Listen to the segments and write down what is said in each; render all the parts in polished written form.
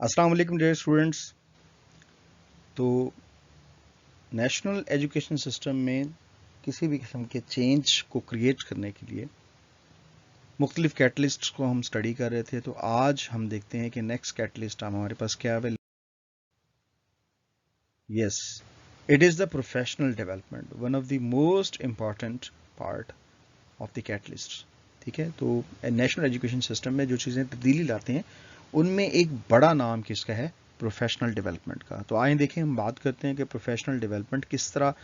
अस्सलाम वालेकुम dear students. तो नेशनल एजुकेशन सिस्टम में किसी भी किस्म के चेंज को क्रिएट करने के लिए मुख्तलिफ कैटलिस्ट्स को हम स्टडी कर रहे थे। तो आज हम देखते हैं कि नेक्स्ट कैटलिस्ट हमारे पास क्या है। Yes, it is the professional development, one of the most important part of the catalyst. ठीक है, तो नेशनल एजुकेशन सिस्टम में जो चीज़ें तब्दीली लाते हैं उनमें एक बड़ा नाम किसका है? प्रोफेशनल डेवलपमेंट का। तो आइए देखें, हम बात करते हैं कि प्रोफेशनल डेवलपमेंट किस तरह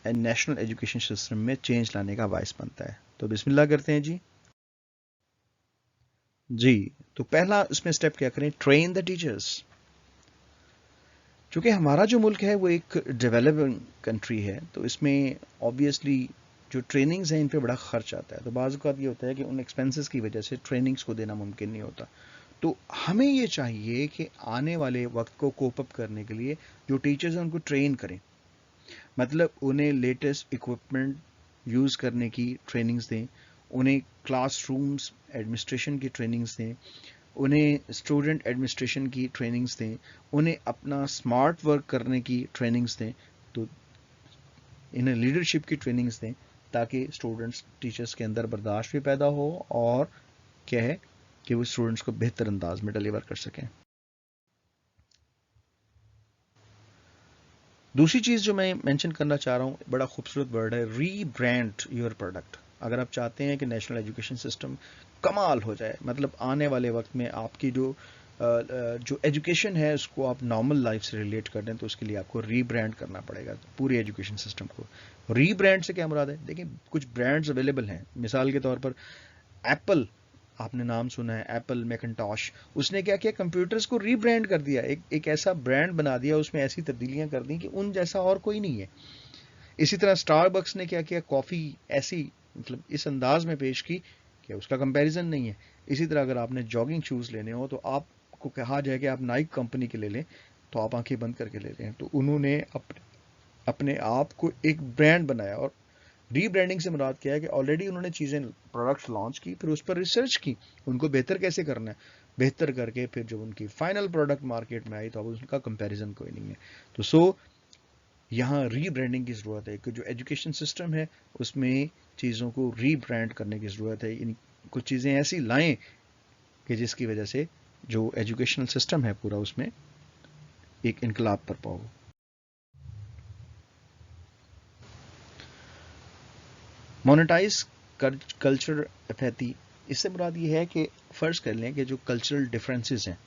नेशनल एजुकेशन सिस्टम में चेंज लाने का बायस बनता है। तो बिस्मिल्लाह करते हैं जी। जी, तो पहला इसमें स्टेप क्या करें? Train the teachers. चूंकि हमारा जो मुल्क है वो एक डेवलपिंग कंट्री है, तो इसमें ऑब्वियसली जो ट्रेनिंग्स हैं इन पे बड़ा खर्च आता है। तो बाज़ औक़ात ये होता है कि उन एक्सपेंसेस की वजह से ट्रेनिंग्स को देना मुमकिन नहीं होता। तो हमें ये चाहिए कि आने वाले वक्त को कोप अप करने के लिए जो टीचर्स हैं उनको ट्रेन करें, मतलब उन्हें लेटेस्ट इक्विपमेंट यूज़ करने की ट्रेनिंग्स दें, उन्हें क्लासरूम्स एडमिनिस्ट्रेशन की ट्रेनिंग्स दें, उन्हें स्टूडेंट एडमिनिस्ट्रेशन की ट्रेनिंग्स दें, उन्हें अपना स्मार्ट वर्क करने की ट्रेनिंग्स दें, तो इन्हें लीडरशिप की ट्रेनिंग्स दें, ताकि स्टूडेंट्स टीचर्स के अंदर बर्दाश्त भी पैदा हो और क्या है कि वो स्टूडेंट्स को बेहतर अंदाज में डिलीवर कर सकें। दूसरी चीज़ जो मैं मेंशन करना चाह रहा हूँ, बड़ा खूबसूरत वर्ड है, रीब्रांड योर प्रोडक्ट। अगर आप चाहते हैं कि नेशनल एजुकेशन सिस्टम कमाल हो जाए, मतलब आने वाले वक्त में आपकी जो एजुकेशन है उसको आप नॉर्मल लाइफ से रिलेट कर दें, तो उसके लिए आपको रीब्रांड करना पड़ेगा पूरे एजुकेशन सिस्टम को। रीब्रांड से क्या मुराद है? देखिए, कुछ ब्रांड्स अवेलेबल हैं। मिसाल के तौर पर एप्पल, आपने नाम सुना है, एप्पल मैकिन्टॉश। उसने क्या किया? कंप्यूटर्स को रीब्रांड कर दिया, एक ऐसा ब्रांड बना दिया, उसमें ऐसी तब्दीलियां कर दी कि उन जैसा और कोई नहीं है। इसी तरह स्टारबक्स ने क्या किया? कॉफ़ी ऐसी, मतलब इस अंदाज में पेश की कि उसका कंपैरिजन नहीं है। इसी तरह अगर आपने जॉगिंग शूज़ लेने हो तो आपको कहा जाए कि आप नाइक कंपनी के ले लें, तो आप आंखें बंद करके ले लें। तो उन्होंने अपने आप को एक ब्रांड बनाया। और रीब्रांडिंग से मुराद क्या है कि ऑलरेडी उन्होंने चीज़ें, प्रोडक्ट्स लॉन्च की, फिर उस पर रिसर्च की, उनको बेहतर कैसे करना है, बेहतर करके फिर जब उनकी फाइनल प्रोडक्ट मार्केट में आई तो अब उसका कंपैरिजन कोई नहीं है। तो यहाँ रीब्रांडिंग की ज़रूरत है कि जो एजुकेशन सिस्टम है उसमें चीज़ों को रीब्रांड करने की ज़रूरत है। इन कुछ चीज़ें ऐसी लाएं कि जिसकी वजह से जो एजुकेशनल सिस्टम है पूरा, उसमें एक इनकलाब बरपा हो। मोनेटाइज कल्चर एपैथी, इससे मुराद ये है कि फ़र्ज़ कर लें कि जो कल्चरल डिफरेंसेस हैं,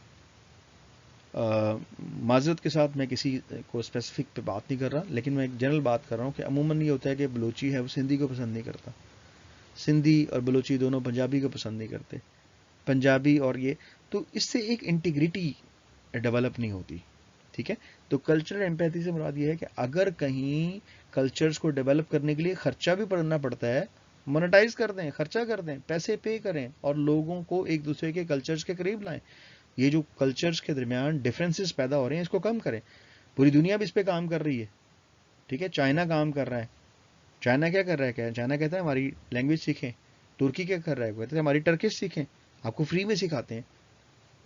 माज़रत के साथ मैं किसी को स्पेसिफिक पे बात नहीं कर रहा, लेकिन मैं एक जनरल बात कर रहा हूँ कि अमूमन ये होता है कि बलूची है वो सिंधी को पसंद नहीं करता, सिंधी और बलूची दोनों पंजाबी को पसंद नहीं करते, पंजाबी और ये, तो इससे एक इंटीग्रिटी डेवलप नहीं होती। ठीक है, तो कल्चरल एम्पैथी से मुराद ये है कि अगर कहीं कल्चर्स को डेवलप करने के लिए खर्चा भी पड़ना पड़ता है, मोनेटाइज कर दें, खर्चा कर दें, पैसे पे करें और लोगों को एक दूसरे के कल्चर्स के करीब लाएं। ये जो कल्चर्स के दरमियान डिफरेंसेस पैदा हो रहे हैं इसको कम करें। पूरी दुनिया भी इस पे काम कर रही है। ठीक है, चाइना काम कर रहा है। चाइना क्या कर रहा है? क्या चाइना कहता है हमारी लैंग्वेज सीखें। तुर्की क्या कर रहा है? कहते हैं हमारी टर्किश सीखें, आपको फ्री में सिखाते हैं।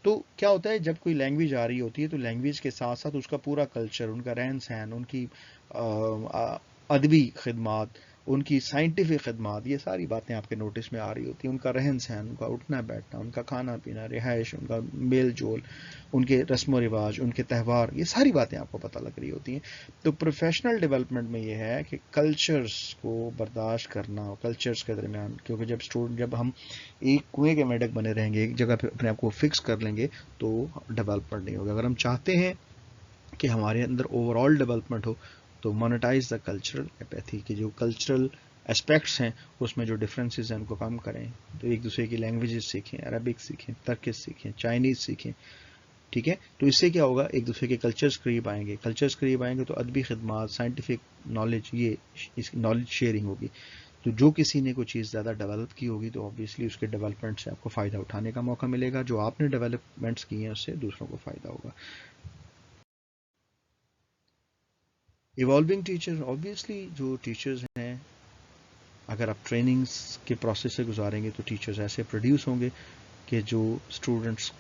तो क्या होता है, जब कोई लैंग्वेज आ रही होती है तो लैंग्वेज के साथ साथ उसका पूरा कल्चर, उनका रहन सहन, उनकी अदबी खिदमत, उनकी साइंटिफिक खिदमत, ये सारी बातें आपके नोटिस में आ रही होती हैं। उनका रहन सहन, उनका उठना बैठना, उनका खाना पीना, रिहाइश, उनका मेल जोल, उनके रस्म व रिवाज, उनके त्यौहार, ये सारी बातें आपको पता लग रही होती हैं। तो प्रोफेशनल डेवलपमेंट में ये है कि कल्चर्स को बर्दाश्त करना, कल्चर्स के दरमियान, क्योंकि जब हम एक कुएं के मेंढक बने रहेंगे, एक जगह पे अपने आप को फिक्स कर लेंगे, तो डेवलपमेंट नहीं होगा। अगर हम चाहते हैं कि हमारे अंदर ओवरऑल डेवलपमेंट हो, तो मोनेटाइज द कल्चरल एपैथी, कि जो कल्चरल एस्पेक्ट्स हैं उसमें जो डिफरेंसेस हैं उनको कम करें। तो एक दूसरे की लैंग्वेजेस सीखें, अरबिक सीखें, टर्किश सीखें, चाइनीज़ सीखें। ठीक है, तो इससे क्या होगा, एक दूसरे के कल्चर्स करीब आएंगे, कल्चर्स करीब आएंगे तो अदबी खिदमत, साइंटिफिक नॉलेज, ये इस नॉलेज शेयरिंग होगी। तो जो किसी ने कोई चीज़ ज़्यादा डेवलप की होगी तो ऑब्वियसली उसके डेवलपमेंट से आपको फ़ायदा उठाने का मौका मिलेगा, जो आपने डेवलपमेंट्स की हैं उससे दूसरों को फ़ायदा होगा। इवॉल्विंग टीचर, ऑब्वियसली जो टीचर्स हैं, अगर आप ट्रेनिंग्स के प्रोसेस से गुजारेंगे तो टीचर्स ऐसे प्रोड्यूस होंगे कि जो स्टूडेंट्स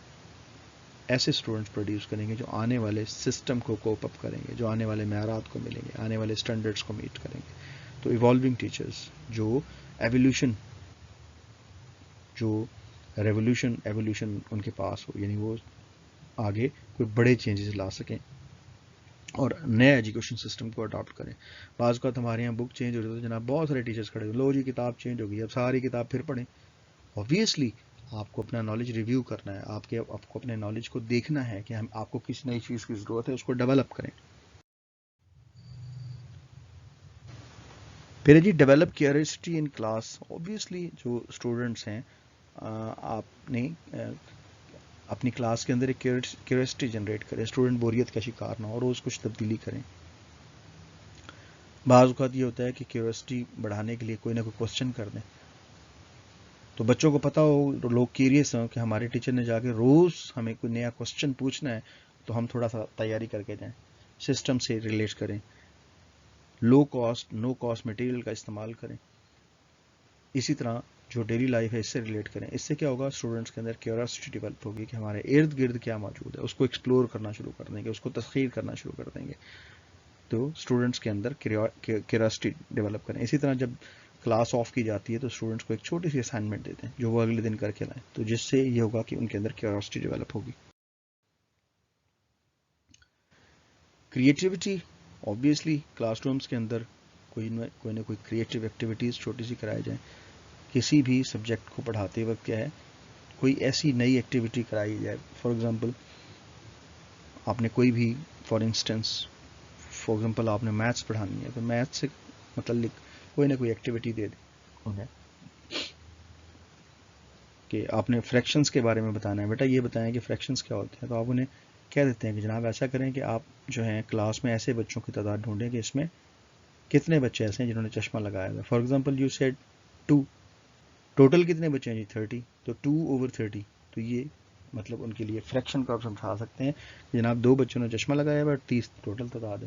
ایسے اسٹوڈنٹس پروڈیوس کریں گے جو آنے والے سسٹم کو کوپ اپ کریں گے, جو آنے والے معیارات کو ملیں گے, آنے والے اسٹینڈرڈس کو میٹ کریں گے. تو ایوالونگ ٹیچرز جو ایولیوشن, جو ایولیوشن ان کے پاس ہو, یعنی وہ آگے کوئی بڑے چینجز لا سکیں اور نئے ایجوکیشن سسٹم کو اڈاپٹ کریں. بعض اوقات ہمارے یہاں بک چینج ہو رہی ہے تو جناب بہت سارے ٹیچرز کھڑے ہوئے, لو جی کتاب چینج ہو گئی, اب ساری کتاب پھر پڑھیں. اوبویسلی آپ کو اپنا نالج ریویو کرنا ہے, آپ کو اپنے نالج کو دیکھنا ہے کہ آپ کو کس نئی چیز کی ضرورت ہے, اس کو ڈیولپ کریں. پھر جی develop curiosity in class. Obviously جو اسٹوڈنٹس ہیں, آپ نے اپنی کلاس کے اندر ایک کیوریوسٹی جنریٹ کریں, اسٹوڈنٹ بوریت کا شکار نہ ہو, روز کچھ تبدیلی کریں. بعض اوقات یہ ہوتا ہے کہ کیوریوسٹی بڑھانے کے لیے کوئی نہ کوئی کوسچن کر دیں, تو بچوں کو پتا ہو, لوگ کیریس ہوں کہ ہمارے ٹیچر نے جا کے روز ہمیں کوئی نیا کوسچن پوچھنا ہے, تو ہم تھوڑا سا تیاری کر کے جائیں, سسٹم سے ریلیٹ کریں, لو کاسٹ نو کاسٹ مٹیریل کا استعمال کریں. اسی طرح جو ڈیلی لائف ہے اس سے ریلیٹ کریں. اس سے کیا ہوگا, اسٹوڈنٹس کے اندر کیوریوسٹی ڈیولپ ہوگی کہ ہمارے ارد گرد کیا موجود ہے, اس کو ایکسپلور کرنا شروع کر دیں گے, اس کو تسخیر کرنا شروع کر دیں گے. تو اسٹوڈنٹس کے اندر کیوریوسٹی ڈیولپ کریں. اسی طرح جب کلاس آف کی جاتی ہے تو اسٹوڈنٹس کو ایک چھوٹی سی اسائنمنٹ دیتے ہیں جو وہ اگلے دن کر کے لائیں, تو جس سے یہ ہوگا کہ ان کے اندر کیوریوسٹی ڈیولپ ہوگی. کریٹیوٹی, اوبویسلی کلاس رومس کے اندر کوئی نہ کوئی کریٹیو ایکٹیویٹیز چھوٹی سی کرائی جائیں. کسی بھی سبجیکٹ کو پڑھاتے وقت کیا ہے, کوئی ایسی نئی ایکٹیویٹی کرائی جائے. فار ایگزامپل آپ نے کوئی بھی فار ایگزامپل آپ نے میتھس پڑھانی ہے, تو میتھس سے متعلق کوئی نہ کوئی ایکٹیویٹی دے دیں انہیں, کہ آپ نے فریکشنز کے بارے میں بتانا ہے, بیٹا یہ بتائیں کہ فریکشنز کیا ہوتے ہیں. تو آپ انہیں کہہ دیتے ہیں کہ جناب ایسا کریں کہ آپ جو ہیں کلاس میں ایسے بچوں کی تعداد ڈھونڈیں کہ اس میں کتنے بچے ایسے ہیں جنہوں نے چشمہ لگایا ہے. For example you said 2, total کتنے بچے ہیں جی 30, تو 2/30, تو یہ مطلب ان کے لیے فریکشن کو آپ سمجھا سکتے ہیں کہ جناب 2 بچوں نے چشمہ لگایا ہے, 30 ٹوٹل تعداد ہے.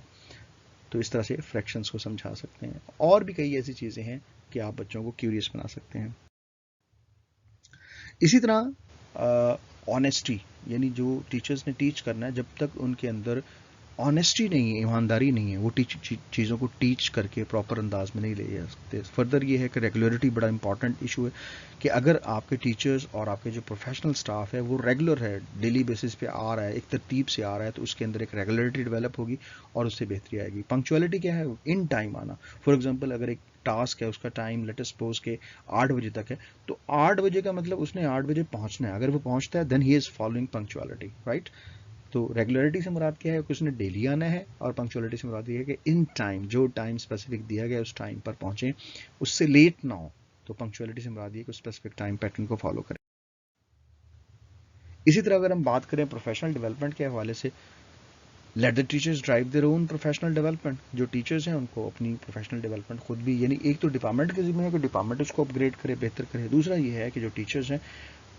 تو اس طرح سے فریکشنز کو سمجھا سکتے ہیں. اور بھی کئی ایسی چیزیں ہیں کہ آپ بچوں کو کیوریس بنا سکتے ہیں. اسی طرح آنیسٹی, یعنی جو ٹیچرز نے ٹیچ کرنا ہے, جب تک ان کے اندر آنیسٹی نہیں ہے, ایمانداری نہیں ہے, وہ چیزوں کو ٹیچ کر کے پراپر انداز میں نہیں لے جا سکتے. فردر یہ ہے کہ ریگولیرٹی بڑا امپورٹنٹ ایشو ہے, کہ اگر آپ کے ٹیچرز اور آپ کے جو پروفیشنل سٹاف ہے وہ ریگولر ہے, ڈیلی بیسس پہ آ رہا ہے, ایک ترتیب سے آ رہا ہے, تو اس کے اندر ایک ریگولیرٹی ڈیولپ ہوگی اور اس سے بہتری آئے گی. پنکچویلٹی کیا ہے, ان ٹائم آنا. فار ایگزامپل اگر ایک ٹاسک ہے, اس کا ٹائم لیٹ اس سپوز کہ 8 بجے تک ہے, تو 8 بجے کا مطلب اس نے 8 بجے پہنچنا ہے. اگر وہ پہنچتا ہے دین ہی از فالوئنگ پنکچویلٹی, رائٹ. تو ریگولیرٹی سے مراد کیا ہے کہ اس نے ڈیلی آنا ہے, اور پنکچویلٹی سے مراد یہ ہے کہ ان ٹائم, جو ٹائم اسپیسیفک دیا گیا اس ٹائم پر پہنچیں, اس سے لیٹ نہ ہو. تو پنکچویلٹی سے مراد یہ کہ اسپیسیفک ٹائم پیٹرن کو فالو کریں. اسی طرح اگر ہم بات کریں پروفیشنل ڈیولپمنٹ کے حوالے سے, let the teachers drive their own professional development. جو ٹیچرز ہیں ان کو اپنی پروفیشنل ڈیولپمنٹ خود بھی, یعنی ایک تو ڈپارٹمنٹ کے ذمہ ہے کہ ڈپارٹمنٹ اس کو اپ گریڈ کرے, بہتر کرے. دوسرا یہ ہے کہ جو ٹیچرز ہیں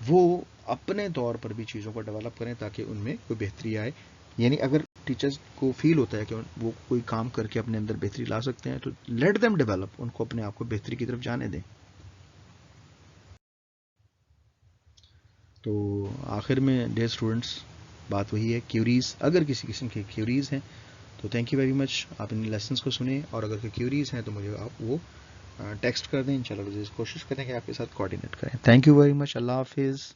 وہ اپنے طور پر بھی چیزوں کو ڈیولپ کریں تاکہ ان میں کوئی بہتری آئے. یعنی اگر ٹیچرز کو فیل ہوتا ہے کہ وہ کوئی کام کر کے اپنے اندر بہتری لا سکتے ہیں, تو لیٹ دیم ڈیولپ, ان کو اپنے آپ کو بہتری کی طرف جانے دیں. تو آخر میں ڈیئر اسٹوڈنٹس بات وہی ہے, کیوریز, اگر کسی قسم کے کیوریز ہیں تو تھینک یو ویری مچ, آپ ان لیسنس کو سنیں, اور اگر کوئی کیوریز ہیں تو مجھے آپ وہ ٹیکسٹ کر دیں. انشاءاللہ کوشش کریں کہ آپ کے ساتھ کوآرڈینیٹ کریں. تھینک یو ویری مچ, اللہ حافظ.